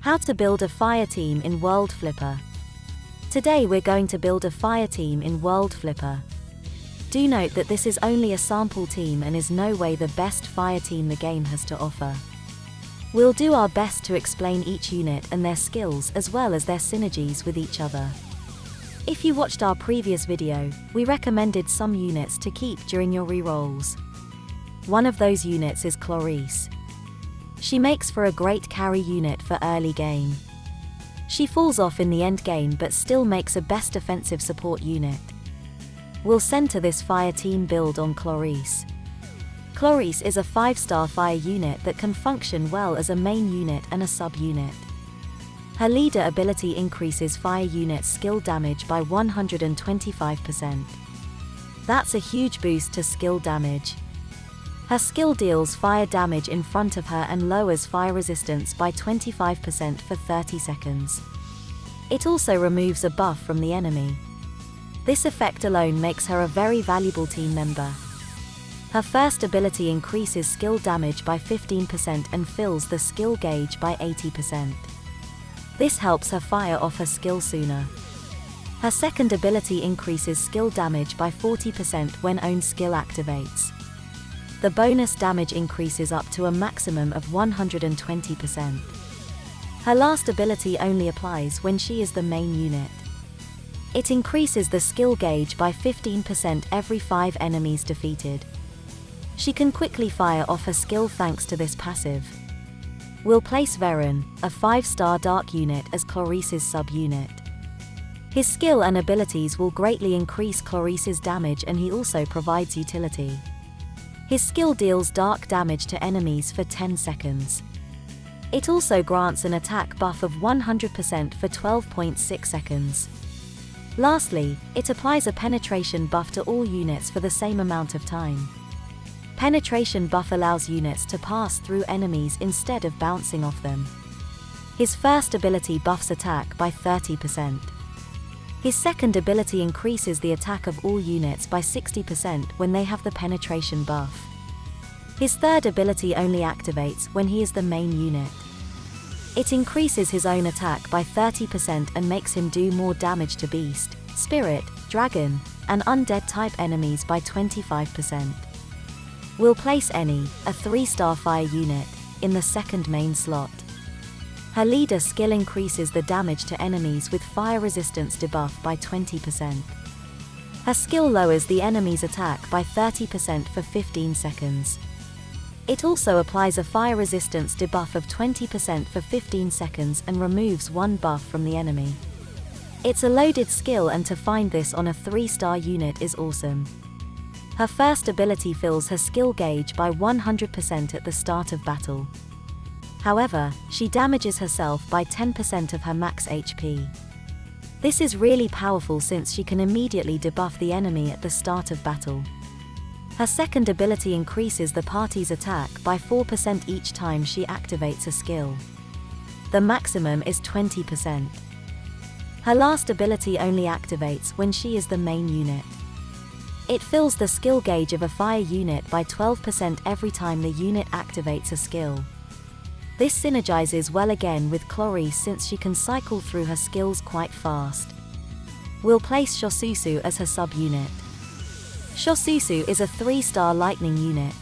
How to build a fire team in World Flipper. Today we're going to build a fire team in World Flipper. Do note that this is only a sample team and is no way the best fire team the game has to offer. We'll do our best to explain each unit and their skills as well as their synergies with each other. If you watched our previous video, we recommended some units to keep during your rerolls. One of those units is 𝐶𝐈𝐍𝐒. She makes for a great carry unit for early game. She falls off in the end game but still makes a best defensive support unit. We'll center this fire team build on 𝐶𝐈𝐍𝐒. 𝐶𝐶𝐈𝐍𝐒 is a 5-star fire unit that can function well as a main unit and a sub-unit. Her leader ability increases fire units' skill damage by 125%. That's a huge boost to skill damage. Her skill deals fire damage in front of her and lowers fire resistance by 25% for 30 seconds. It also removes a buff from the enemy. This effect alone makes her a very valuable team member. Her first ability increases skill damage by 15% and fills the skill gauge by 80%. This helps her fire off her skill sooner. Her second ability increases skill damage by 40% when own skill activates. The bonus damage increases up to a maximum of 120%. Her last ability only applies when she is the main unit. It increases the skill gauge by 15% every 5 enemies defeated. She can quickly fire off her skill thanks to this passive. We'll place Veron, a 5-star dark unit, as 𝐶𝐈𝐍𝐒's sub-unit. His skill and abilities will greatly increase 𝐶𝐈𝐍𝐒's damage and he also provides utility. His skill deals dark damage to enemies for 10 seconds. It also grants an attack buff of 100% for 12.6 seconds. Lastly, it applies a penetration buff to all units for the same amount of time. Penetration buff allows units to pass through enemies instead of bouncing off them. His first ability buffs attack by 30%. His second ability increases the attack of all units by 60% when they have the penetration buff. His third ability only activates when he is the main unit. It increases his own attack by 30% and makes him do more damage to beast, spirit, dragon, and undead type enemies by 25%. We'll place Eni, a 3-star fire unit, in the second main slot. Her leader skill increases the damage to enemies with fire resistance debuff by 20%. Her skill lowers the enemy's attack by 30% for 15 seconds. It also applies a fire resistance debuff of 20% for 15 seconds and removes 1 buff from the enemy. It's a loaded skill and to find this on a 3-star unit is awesome. Her first ability fills her skill gauge by 100% at the start of battle. However, she damages herself by 10% of her max HP. This is really powerful since she can immediately debuff the enemy at the start of battle. Her second ability increases the party's attack by 4% each time she activates a skill. The maximum is 20%. Her last ability only activates when she is the main unit. It fills the skill gauge of a fire unit by 12% every time the unit activates a skill. This synergizes well again with 𝐶𝐈𝐍𝐒 since she can cycle through her skills quite fast. We'll place 𝐶𝐶𝐒 as her sub-unit. 𝐶𝐶𝐒 is a 3-star lightning unit.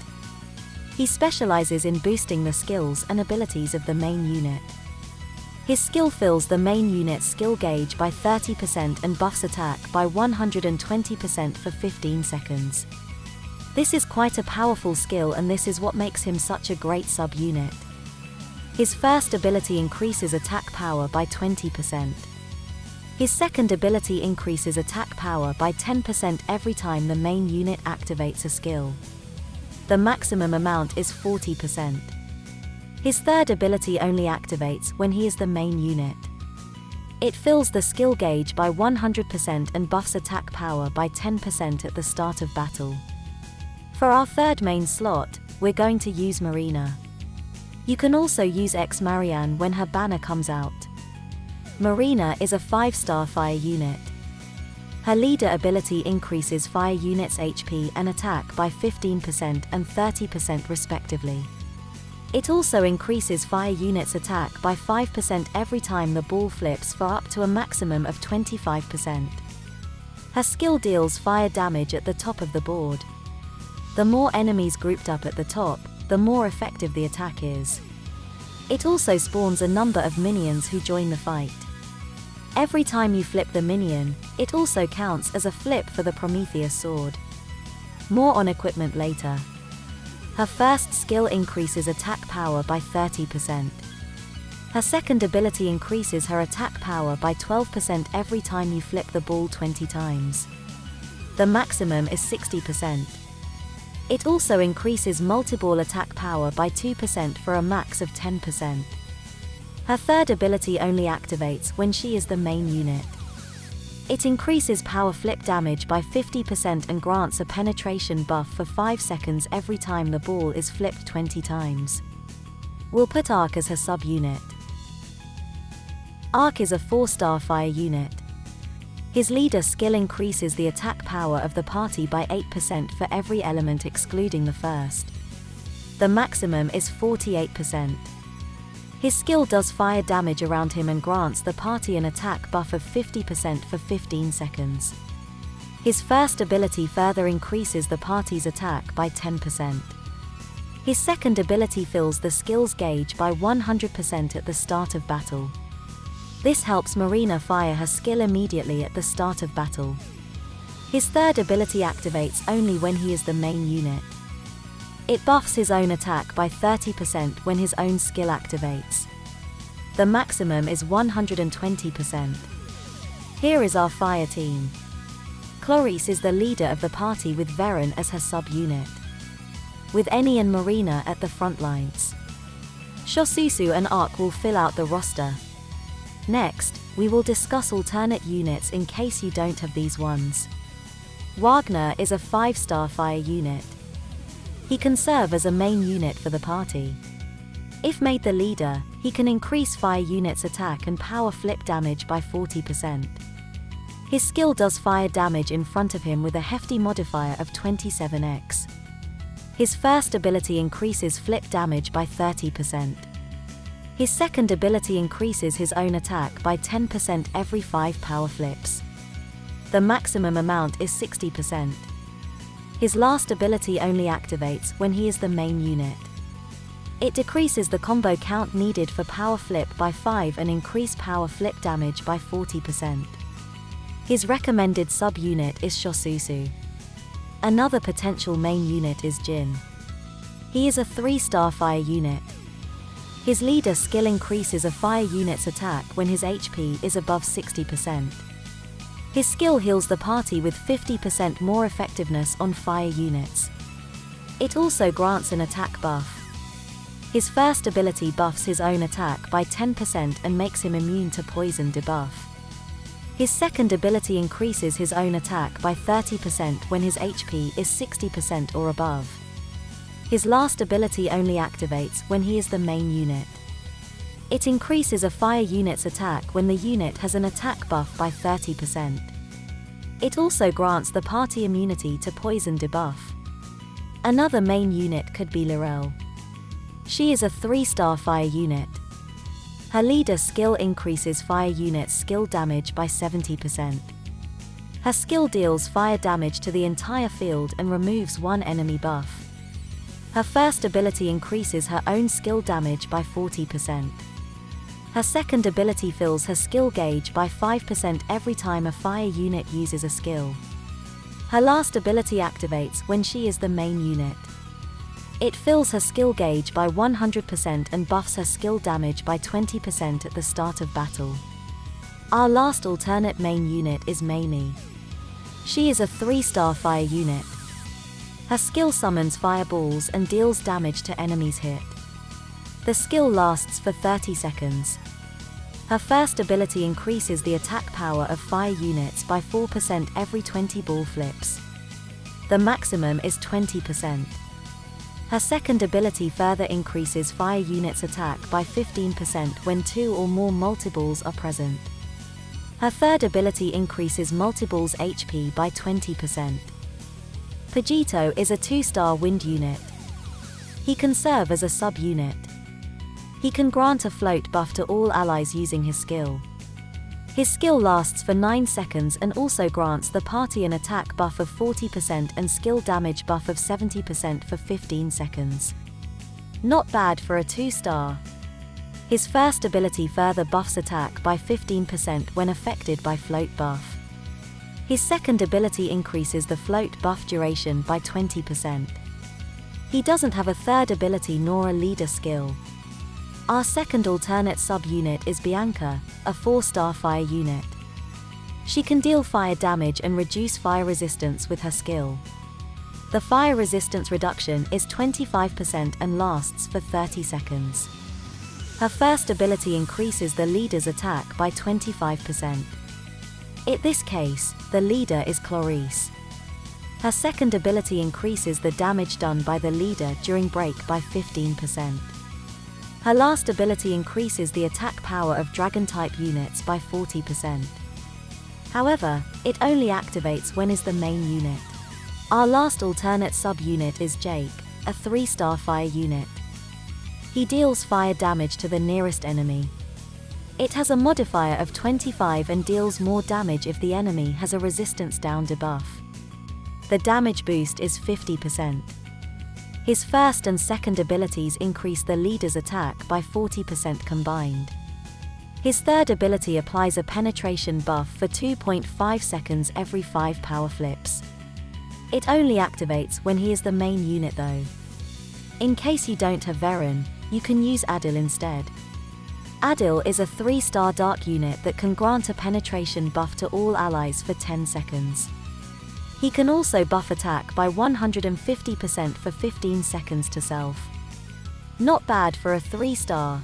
He specializes in boosting the skills and abilities of the main unit. His skill fills the main unit's skill gauge by 30% and buffs attack by 120% for 15 seconds. This is quite a powerful skill and this is what makes him such a great sub-unit. His first ability increases attack power by 20%. His second ability increases attack power by 10% every time the main unit activates a skill. The maximum amount is 40%. His third ability only activates when he is the main unit. It fills the skill gauge by 100% and buffs attack power by 10% at the start of battle. For our third main slot, we're going to use Marina. You can also use 𝐋𝐈𝐍𝐒 when her banner comes out. Marina is a 5-star fire unit. Her leader ability increases fire units' HP and attack by 15% and 30% respectively. It also increases fire units' attack by 5% every time the ball flips for up to a maximum of 25%. Her skill deals fire damage at the top of the board. The more enemies grouped up at the top, the more effective the attack is. It also spawns a number of minions who join the fight. Every time you flip the minion, it also counts as a flip for the Prometheus sword. More on equipment later. Her first skill increases attack power by 30%. Her second ability increases her attack power by 12% every time you flip the ball 20 times. The maximum is 60%. It also increases multi-ball attack power by 2% for a max of 10%. Her third ability only activates when she is the main unit. It increases power flip damage by 50% and grants a penetration buff for 5 seconds every time the ball is flipped 20 times. We'll put 𝐼𝐍𝐒 as her sub-unit. 𝐼𝐍𝐒 is a 4-star fire unit. His leader skill increases the attack power of the party by 8% for every element excluding the first. The maximum is 48%. His skill does fire damage around him and grants the party an attack buff of 50% for 15 seconds. His first ability further increases the party's attack by 10%. His second ability fills the skills gauge by 100% at the start of battle. This helps Marina fire her skill immediately at the start of battle. His third ability activates only when he is the main unit. It buffs his own attack by 30% when his own skill activates. The maximum is 120%. Here is our fire team. 𝐶𝐈𝐍𝐒 is the leader of the party with Varen as her sub-unit, with Eni and Marina at the front lines. 𝐶𝐄𝐒𝐒 and 𝐼𝐍𝐒 will fill out the roster. Next, we will discuss alternate units in case you don't have these ones. Wagner is a 5-star fire unit. He can serve as a main unit for the party. If made the leader, he can increase fire units' attack and power flip damage by 40%. His skill does fire damage in front of him with a hefty modifier of 27x. His first ability increases flip damage by 30%. His second ability increases his own attack by 10% every 5 power flips. The maximum amount is 60%. His last ability only activates when he is the main unit. It decreases the combo count needed for power flip by 5 and increase power flip damage by 40%. His recommended sub-unit is 𝐶𝐄𝐒𝐒. Another potential main unit is Jhin. He is a 3-star fire unit. His leader skill increases a fire unit's attack when his HP is above 60%. His skill heals the party with 50% more effectiveness on fire units. It also grants an attack buff. His first ability buffs his own attack by 10% and makes him immune to poison debuff. His second ability increases his own attack by 30% when his HP is 60% or above. His last ability only activates when he is the main unit. It increases a fire unit's attack when the unit has an attack buff by 30%. It also grants the party immunity to poison debuff. Another main unit could be Lorelle. She is a 3-star fire unit. Her leader skill increases fire units' skill damage by 70%. Her skill deals fire damage to the entire field and removes one enemy buff. Her first ability increases her own skill damage by 40%. Her second ability fills her skill gauge by 5% every time a fire unit uses a skill. Her last ability activates when she is the main unit. It fills her skill gauge by 100% and buffs her skill damage by 20% at the start of battle. Our last alternate main unit is Mei. She is a 3-star fire unit. Her skill summons fireballs and deals damage to enemies hit. The skill lasts for 30 seconds. Her first ability increases the attack power of fire units by 4% every 20 ball flips. The maximum is 20%. Her second ability further increases fire units' attack by 15% when 2 or more multi-balls are present. Her third ability increases multi-balls' HP by 20%. Pajito is a 2-star wind unit. He can serve as a sub-unit. He can grant a float buff to all allies using his skill. His skill lasts for 9 seconds and also grants the party an attack buff of 40% and skill damage buff of 70% for 15 seconds. Not bad for a 2-star. His first ability further buffs attack by 15% when affected by float buff. His second ability increases the float buff duration by 20%. He doesn't have a third ability nor a leader skill. Our second alternate sub-unit is Bianca, a 4-star fire unit. She can deal fire damage and reduce fire resistance with her skill. The fire resistance reduction is 25% and lasts for 30 seconds. Her first ability increases the leader's attack by 25%. In this case, the leader is 𝐃𝐄𝐈𝐍𝐒. Her second ability increases the damage done by the leader during break by 15%. Her last ability increases the attack power of dragon-type units by 40%. However, it only activates when is the main unit. Our last alternate sub-unit is Jake, a 3-star fire unit. He deals fire damage to the nearest enemy. It has a modifier of 25 and deals more damage if the enemy has a resistance down debuff. The damage boost is 50%. His first and second abilities increase the leader's attack by 40% combined. His third ability applies a penetration buff for 2.5 seconds every 5 power flips. It only activates when he is the main unit though. In case you don't have Varen, you can use Adil instead. Adil is a 3-star dark unit that can grant a penetration buff to all allies for 10 seconds. He can also buff attack by 150% for 15 seconds to self. Not bad for a 3-star.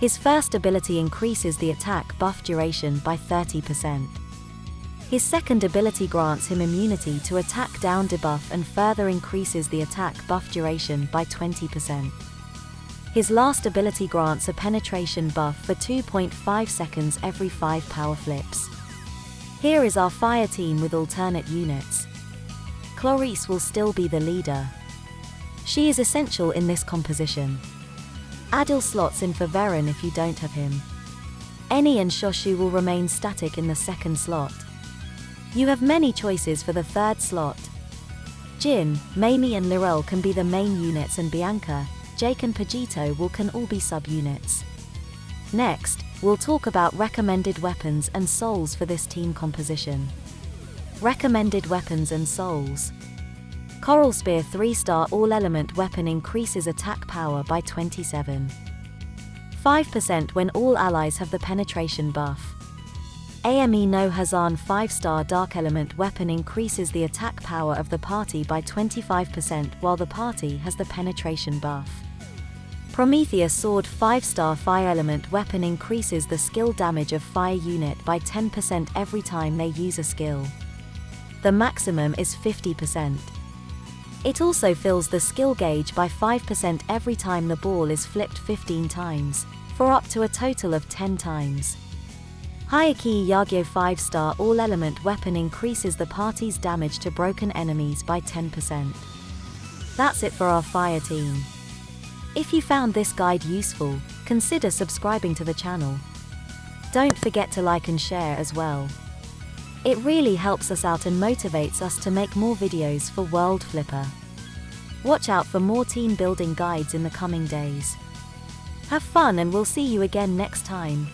His first ability increases the attack buff duration by 30%. His second ability grants him immunity to attack down debuff and further increases the attack buff duration by 20%. His last ability grants a penetration buff for 2.5 seconds every 5 power flips. Here is our fire team with alternate units. 𝐃𝐄𝐈𝐍𝐒 will still be the leader. She is essential in this composition. Adil slots in for Varen if you don't have him. Eni and Shoshu will remain static in the second slot. You have many choices for the third slot. Jhin, Mamie and Lirel can be the main units and Bianca, Jake and Pajito can all be sub-units. Next, we'll talk about recommended weapons and souls for this team composition. Recommended weapons and souls. Coral Spear 3-star all-element weapon increases attack power by 27.5% when all allies have the penetration buff. AME no Hazan 5-star dark element weapon increases the attack power of the party by 25% while the party has the penetration buff. Prometheus Sword 5-star fire element weapon increases the skill damage of fire unit by 10% every time they use a skill. The maximum is 50%. It also fills the skill gauge by 5% every time the ball is flipped 15 times, for up to a total of 10 times. 𝐿𝐼𝐍𝐒 5-star all-element weapon increases the party's damage to broken enemies by 10%. That's it for our fire team. If you found this guide useful, consider subscribing to the channel. Don't forget to like and share as well. It really helps us out and motivates us to make more videos for World Flipper. Watch out for more team building guides in the coming days. Have fun and we'll see you again next time.